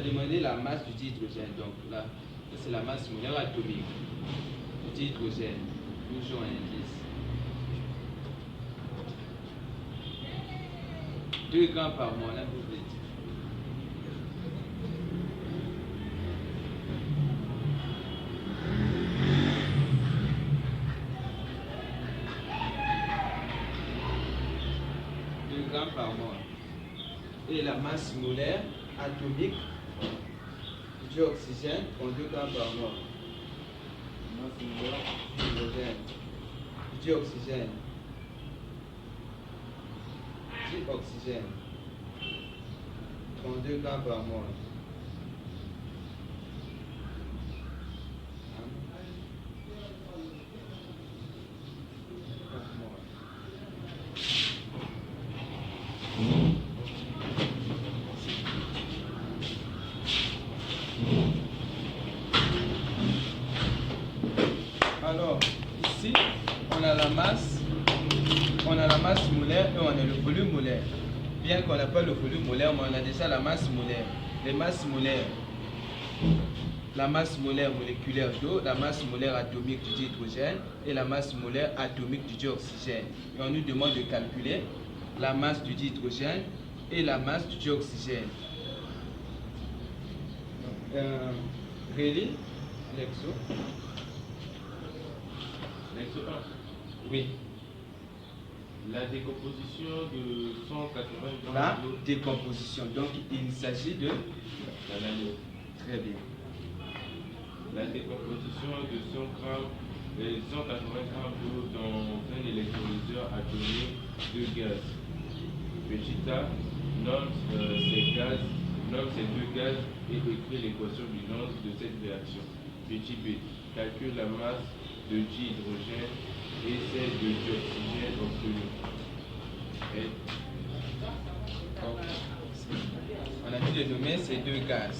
demandé la masse du dihydrogène. Donc là, c'est la masse molaire atomique du dihydrogène. Nous jouons un indice. 2 grammes par mol, un peu vite. Grammes par mol. Et la masse molaire atomique du dioxygène en 2 grammes par mol. Masse molaire du dioxygène. Dioxygène 32 grammes par mol. Alors, ici, on a la masse molaire et on a le volume molaire. Bien qu'on n'a pas le volume molaire, mais on a déjà la masse molaire. Les masses molaires, la masse molaire moléculaire d'eau, la masse molaire atomique du dihydrogène et la masse molaire atomique du dioxygène. Et on nous demande de calculer la masse du dihydrogène et la masse du dioxygène. Relis l'exo. L'exo 1. Oui. La décomposition de 180 grammes La d'eau. décomposition. Donc il s'agit de... Très bien. La décomposition de 180 grammes d'eau dans un électrolyseur a donné 2 gaz. Petit a nomme ces 2 gaz et écrit l'équation bilan de cette réaction. Petit b calcule la masse de dihydrogène et celle de dioxygène obtenue. On a dit de nommer ces 2 gaz.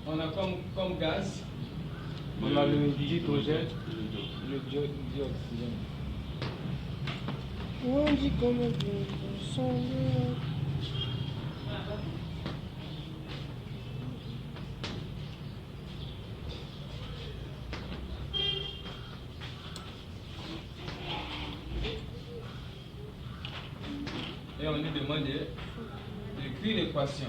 On a comme gaz, on a le dihydrogène, le dioxygène. On dit comment son et on nous demande d'écrire l'équation.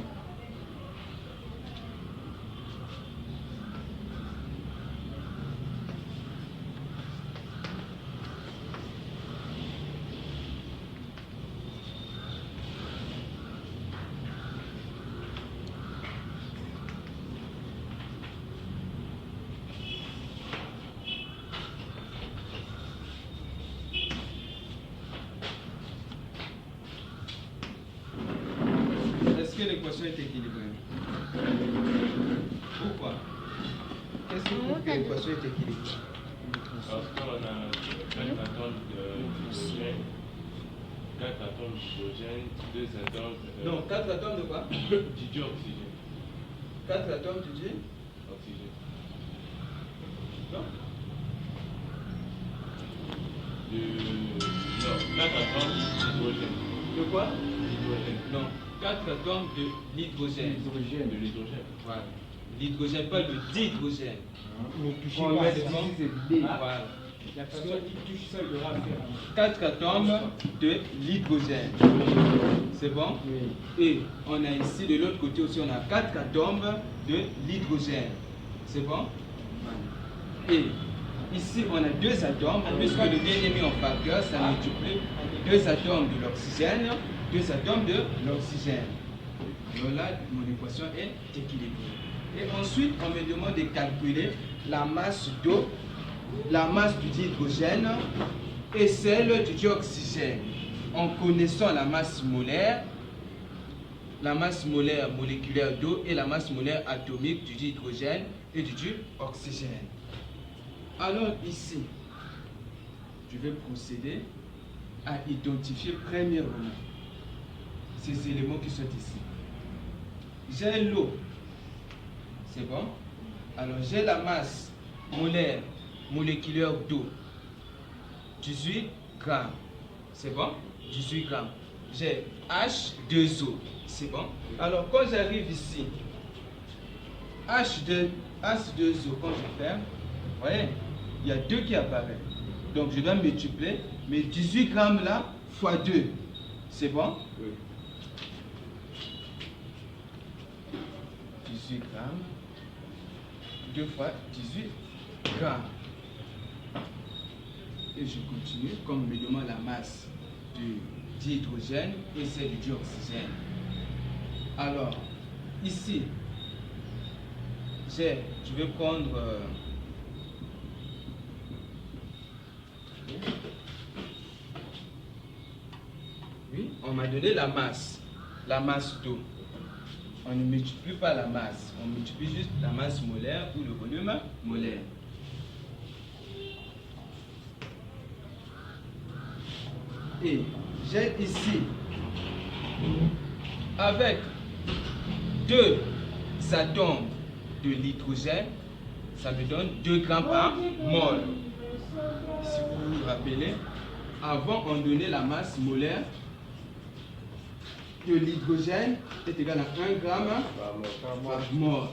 Est-ce que l'équation est équilibrée? Pourquoi? Qu'est-ce qui prouve que l'équation est équilibrée? Parce qu'on a 4 atomes d'hydrogène, 4 atomes d'hydrogène, 2 atomes Non, 4 atomes de quoi? du dioxygène. 4 atomes du dioxygène? Non? Non, 4 atomes d'hydrogène. De quoi? D'hydrogène. Non, 4 atomes de l'hydrogène. De l'hydrogène. Voilà. L'hydrogène, pas le dihydrogène. Ne touchez On pas, met c'est devant. D. Voilà. La personne qui touche ça, il aura affaire. 4 atomes de l'hydrogène. C'est bon? Oui. Et on a ici, de l'autre côté aussi, on a 4 atomes de l'hydrogène. C'est bon? Et ici, on a 2 atomes, puisque le D est mis en facteur, ça multiplie 2 atomes de l'oxygène, 2 atomes de l'oxygène. Donc là, mon équation est équilibrée. Et ensuite, on me demande de calculer la masse d'eau, la masse du dihydrogène et celle du dioxygène. En connaissant la masse molaire moléculaire d'eau et la masse molaire atomique du dihydrogène et du dioxygène. Alors ici, je vais procéder à identifier premièrement ces éléments qui sont ici. J'ai l'eau, c'est bon? Alors, j'ai la masse molaire moléculaire d'eau, 18 grammes. C'est bon? 18 grammes. J'ai H2O. C'est bon? Alors, quand j'arrive ici, H2O, quand je ferme, vous voyez, il y a 2 qui apparaissent. Donc, je dois multiplier mes 18 grammes là fois 2. C'est bon? Oui. 18 grammes, 2 fois 18 grammes. Et je continue, comme me demande la masse du dihydrogène et celle du dioxygène. Alors, ici, je vais prendre oui, on m'a donné la masse d'eau. On ne multiplie pas la masse, on multiplie juste la masse molaire ou le volume molaire. Et j'ai ici, avec 2 atomes de l'hydrogène, ça me donne 2 grammes par mol. Si vous vous rappelez, avant on donnait la masse molaire de l'hydrogène est égal à 1 gramme par mol.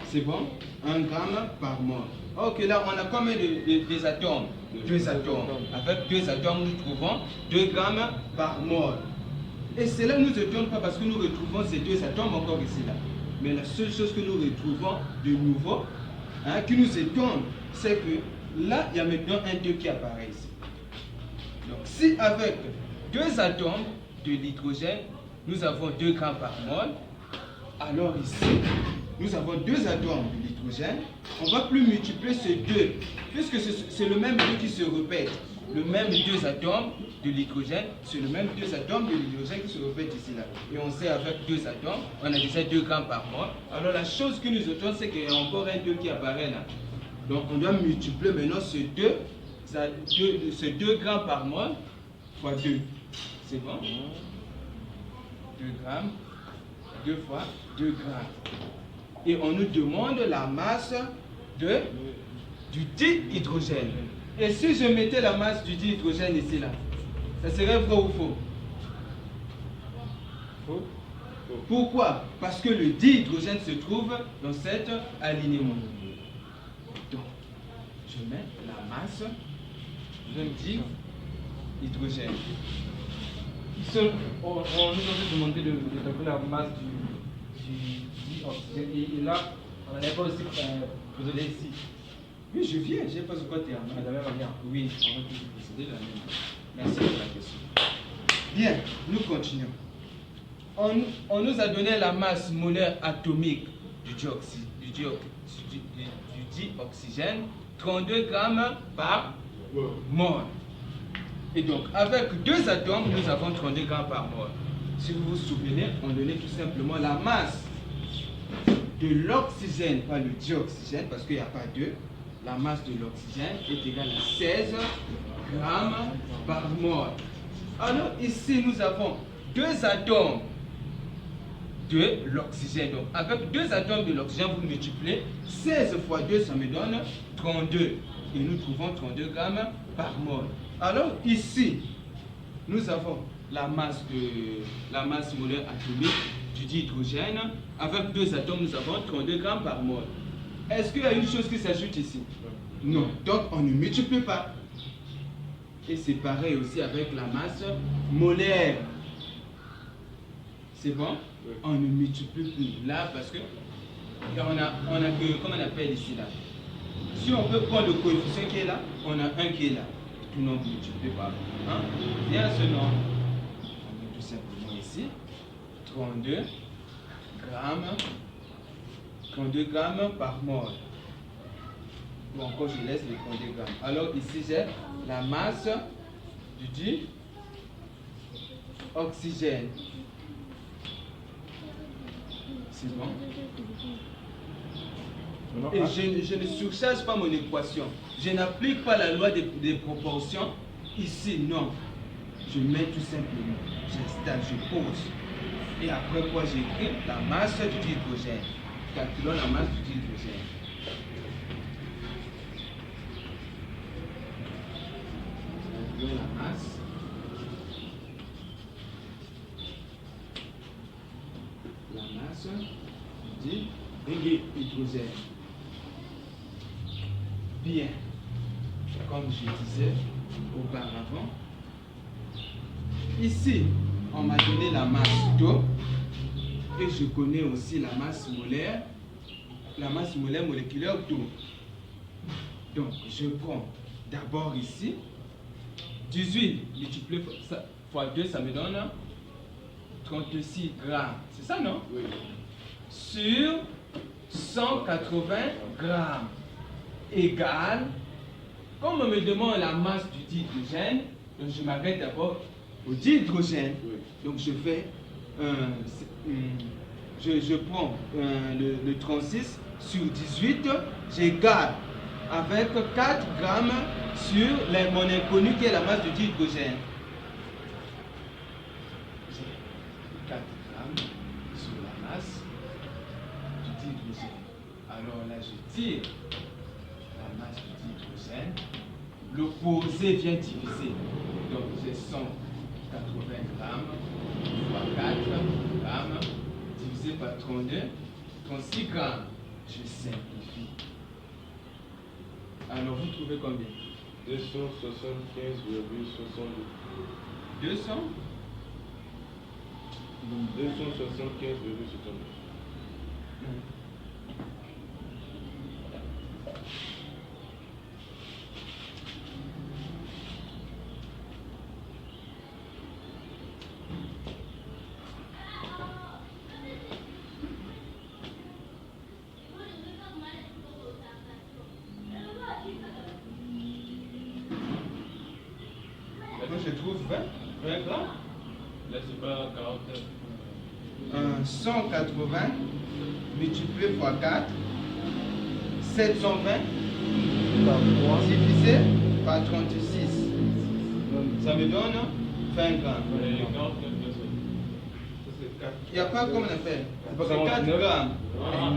C'est bon? 1 gramme par mol. Ok, là on a combien des atomes? 2 atomes. Avec 2 atomes, nous trouvons 2 grammes par mol. Et cela ne nous étonne pas parce que nous retrouvons ces 2 atomes encore ici là. Mais la seule chose que nous retrouvons de nouveau, qui nous étonne, c'est que là, il y a maintenant un 2 qui apparaît ici. Donc si avec 2 atomes de l'hydrogène, nous avons 2 grammes par mol, alors ici, nous avons 2 atomes de l'hydrogène, on ne va plus multiplier ce 2, puisque c'est le même 2 qui se répète. Le même 2 atomes de l'hydrogène, c'est le même 2 atomes de l'hydrogène qui se répète ici là. Et on sait avec 2 atomes, on a déjà 2 grammes par mol. Alors la chose qui nous étonne, c'est qu'il y a encore un 2 qui apparaît là. Donc on doit multiplier maintenant ce 2 grammes par mol fois 2. C'est bon? 2 grammes, 2 fois 2 grammes. Et on nous demande la masse du dihydrogène. Et si je mettais la masse du dihydrogène ici là, ça serait vrai ou faux? Faux. Pourquoi? Parce que le dihydrogène se trouve dans cet alignement. Donc, je mets la masse du dihydrogène. On nous a demandé de calculer la masse du dioxygène. Et là, on n'avait pas aussi posé ici. Oui, je viens, j'ai pas encore terminé. De la même manière. Oui, on va toujours procéder de la même manière. Merci pour la question. Bien, nous continuons. On nous a donné la masse molaire atomique du dioxygène, 32 grammes par mol. Et donc, avec 2 atomes, nous avons 32 grammes par mol. Si vous vous souvenez, on donnait tout simplement la masse de l'oxygène, pas le dioxygène, parce qu'il n'y a pas 2. La masse de l'oxygène est égale à 16 grammes par mol. Alors ici, nous avons 2 atomes de l'oxygène. Donc, avec 2 atomes de l'oxygène, vous multipliez 16 fois 2, ça me donne 32. Et nous trouvons 32 grammes par mol. Alors ici, nous avons la masse molaire atomique du dihydrogène. Avec 2 atomes, nous avons 32 grammes par mol. Est-ce qu'il y a une chose qui s'ajoute ici? Non. Donc, on ne multiplie pas. Et c'est pareil aussi avec la masse molaire. C'est bon? Oui. On ne multiplie plus là parce que on a que, comment on appelle ici là? Si on peut prendre le coefficient qui est là, on a un qui est là. Tout nombre multiplié par 1. Viens à ce nombre. On met tout simplement ici 32 grammes par mol. Ou encore je laisse les 32 grammes. Alors ici j'ai la masse du dioxygène. C'est bon? Et je ne surcharge pas mon équation. Je n'applique pas la loi des proportions ici, non. Je mets tout simplement, j'installe, je pose. Et après quoi j'écris la masse du dihydrogène. Calculons la masse du dihydrogène. hydrogène. Bien, comme je disais auparavant, ici, on m'a donné la masse d'eau et je connais aussi la masse molaire moléculaire d'eau. Donc, je prends d'abord ici 18 multiplié fois 2, ça me donne 36 grammes. C'est ça, non? Oui. Sur 180 grammes égale, comme on me demande la masse du dihydrogène, donc je m'arrête d'abord au dihydrogène. Oui. Donc je fais, je prends le 36 sur 18, j'égale avec 4 grammes sur mon inconnu qui est la masse du dihydrogène. 4 grammes sur la masse du dihydrogène. Alors là, je tire la masse du dihydrogène. L'opposé vient diviser. Donc j'ai 180 grammes fois 4 grammes divisé par 32, 36 grammes. Je simplifie. Alors vous trouvez combien? 275,62. 200 275,62. Moi je trouve 20 grammes. Là, c'est pas 49. 180 multiplié par 4, 720 Par 3. divisé par 36. Ça me donne 20 grammes. Les 49 personnes. Ça, c'est 4. Il n'y a pas comme on appelle. C'est pas C'est 4 49. grammes. Ah.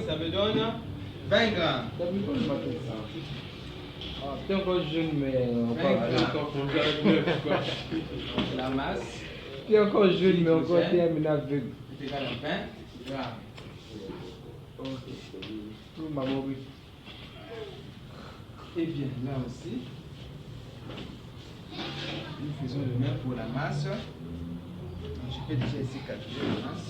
Ça me donne 20 grammes. T'as vu quoi le matin? Ah, t'es encore jeune, mais on 20 va. grammes. La masse T'es encore jeune, mais encore t'es un aveugle. est égale à 20 grammes. Ok. Tout ma mauvaise. Et bien, là aussi, nous faisons le même pour la masse. Je peux déjà ici calculer la masse.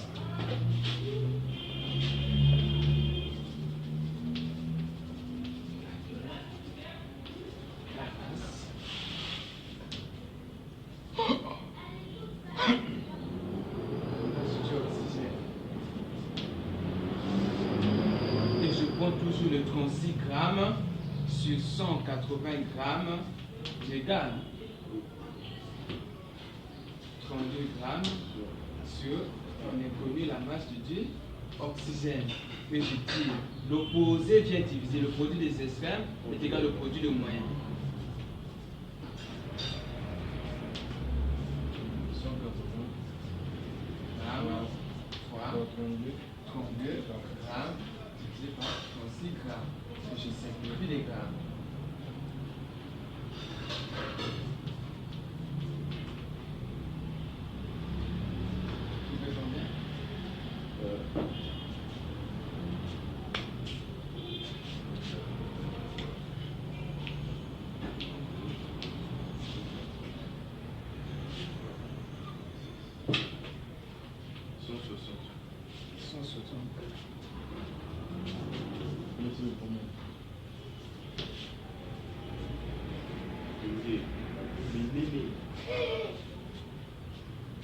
La masse. Et je prends toujours le 36 grammes sur 180 grammes, j'égale 32 grammes sur, on est connu la masse du oxygène. Et je tire, l'opposé vient diviser, le produit des extrêmes est égal au produit de moyen. 180 grammes fois 32 grammes divisé par 36 grammes. Je simplifie les grammes. Tu fais combien?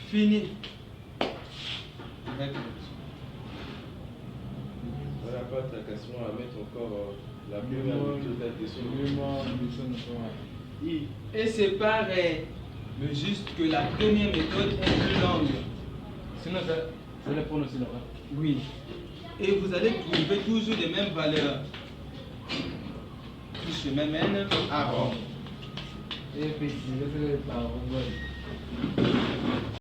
Fini. On n'a pas de tracassement à mettre encore la première méthode d'addition. Et c'est pareil, mais juste que la première méthode est plus longue. Sinon, c'est le pronostic. Oui. Et vous allez trouver toujours les mêmes valeurs. Tout chemin mène à Rome. Et puis, je vais faire par